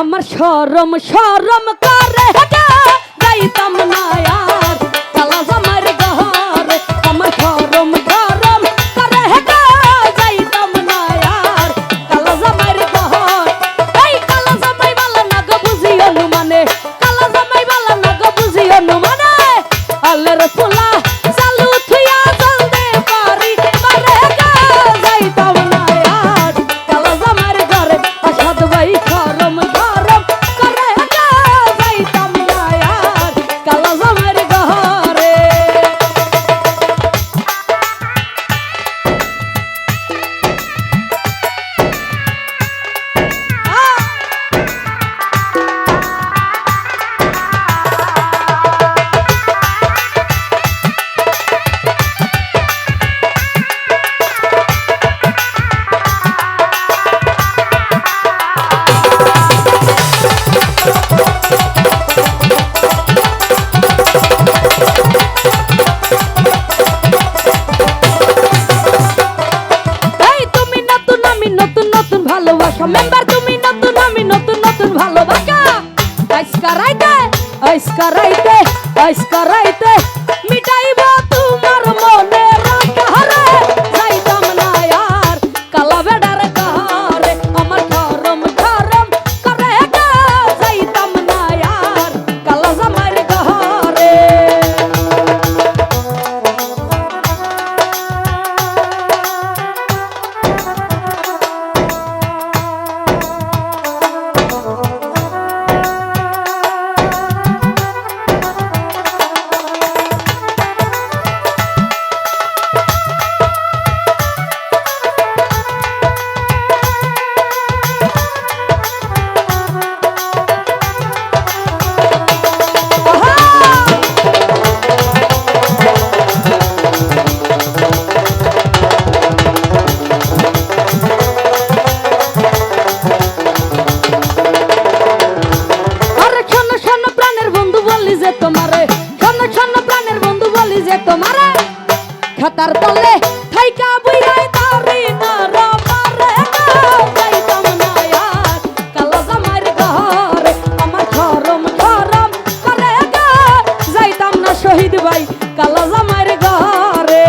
আমার শরম শরম করে হেঁটে যাইতাম না আর কালা জামার ঘরে। আমার শরম শরম করে হেঁটে যাইতাম না আর কালা জামার ঘর। এই কালা জামাই বালা না গো বুঝিও নু মানে, কালা জামাই বালা না গো বুঝিও নু মানে। আল্লাহর পোলা চালু থুইয়া চলতে পারি পারে হেঁটে যাইতাম না আর কালা জামার ঘরে। আসাদ ভাই শরম শরম করে হেঁটে যাইতাম না আর কালা জামার ঘরে। ভালোবাসা মেম্বার তুমি নতুন আমি নতুন নতুন ভালোবাসা। আইসকা রাইতে মিটাইব তোমার মনে রাখারে যাইতাম না আর কালা বেড়ার ঘরে। আমার শরম শরম করে হেঁটে যাইতাম না আর কালা জামার ঘরে। তোমারে খাতার তলে থাইকা বুইরাই তারি না রমারে যাইতাম না আর কালা জামার ঘরে। আমার শরম শরম করে যাইতাম না শহীদ ভাই কালা জামার ঘরে।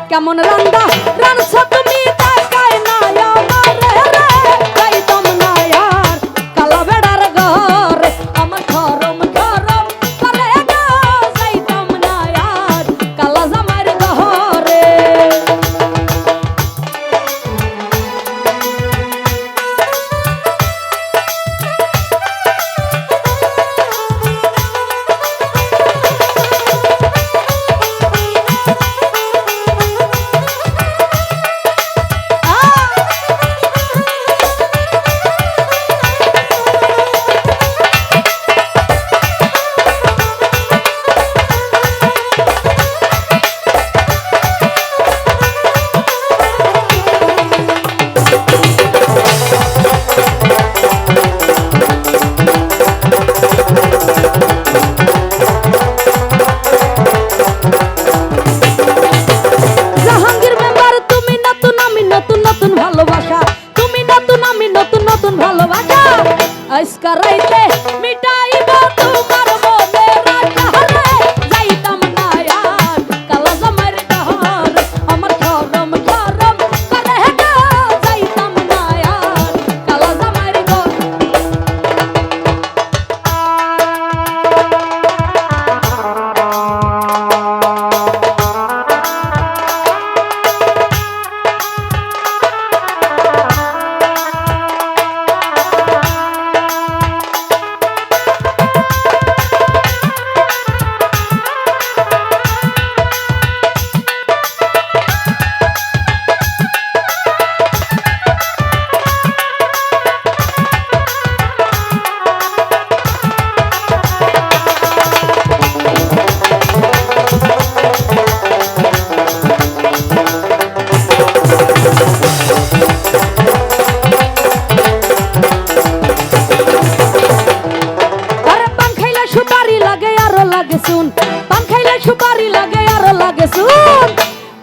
কেমন রান্দা রানছ তুমি তাকায় না আমারে যাইতাম না আর কালা বেড়ার ঘরে। আমার শরম শরম করে যাইতাম না আর কালা জামার ঘরে। আজকা রাইতে মিটাইব তোমার মনে রাখারে যাইতাম না আর কালা জামার ঘরে। আমার শরম শরম করে হেঁটে যাইতাম না আর কালা জামার ঘরে।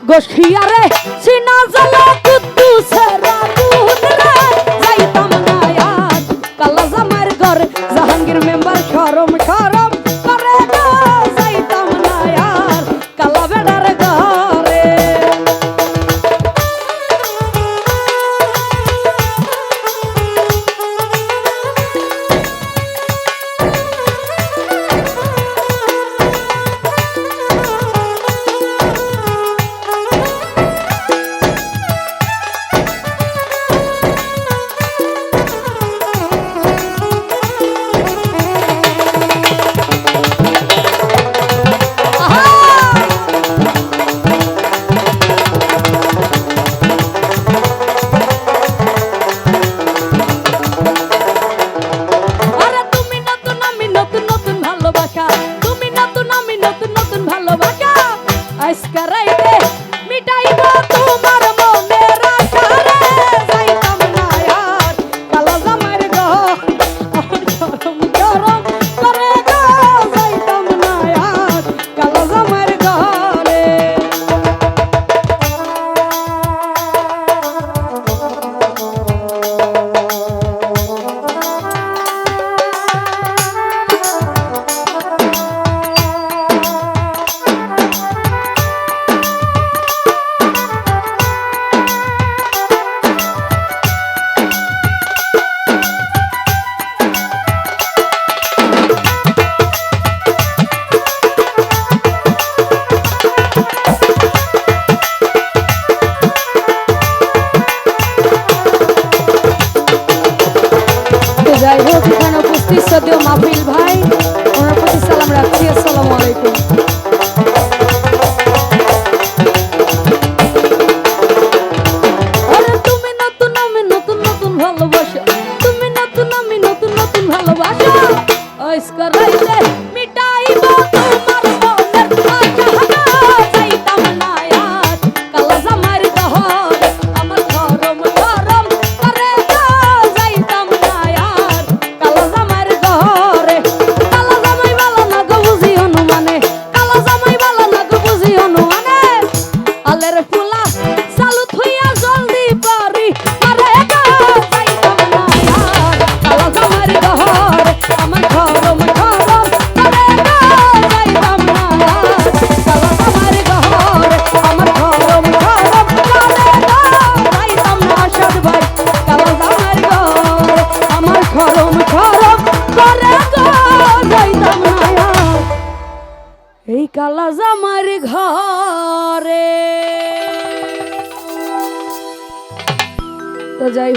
গোসিয়ারে সিনা জ্বালা কুদ্দুসের আগুন রে যাইতাম না আর কালা জামার ঘর জাহাঙ্গীর মেম্বার শরম শরম করে গো যাইতাম না আর কালা বেড়ার ঘরে আজকে রাইতে মিটাইব তোমার মনের আশা রে যাইতাম না আর কালা জামার ঘর আমার গরম গরম করে গো যাইতাম না আর কালা জামার ঘরে যাই হোক এখানে উপস্থিত সদীয় মাহফিল ভাই ওনার প্রতি সালাম রাখছি আসসালামু আলাইকুম আরে তুমি নতুন আমি নতুন নতুন ভালোবাসা তুমি নতুন আমি নতুন নতুন ভালোবাসা আজকে রাইতে মিটাইব তোমার মনের আশা যাইতাম না আর কালা জামার ঘর আমার গরম গরম করে গো যাইতাম না আর কালা জামার ঘরে কালা জামাই বালা না গো বুঝি হনুমানে কালা জামাই বালা না গো বুঝি হনুমানে আলের ফুলা চালু থইয়া জলদি পারি আরে গো যাইতাম না আর কালা জামার ঘর আমার গরম গরম করে গো যাইতাম না আর কালা জামার ঘর আমার গরম গরম করে গো যাইতাম না আসাদ ভাই কালা জামার ঘর আমার গরম গরম করে গো যাইতাম না আর এই কালা জামার ঘরে তো যাই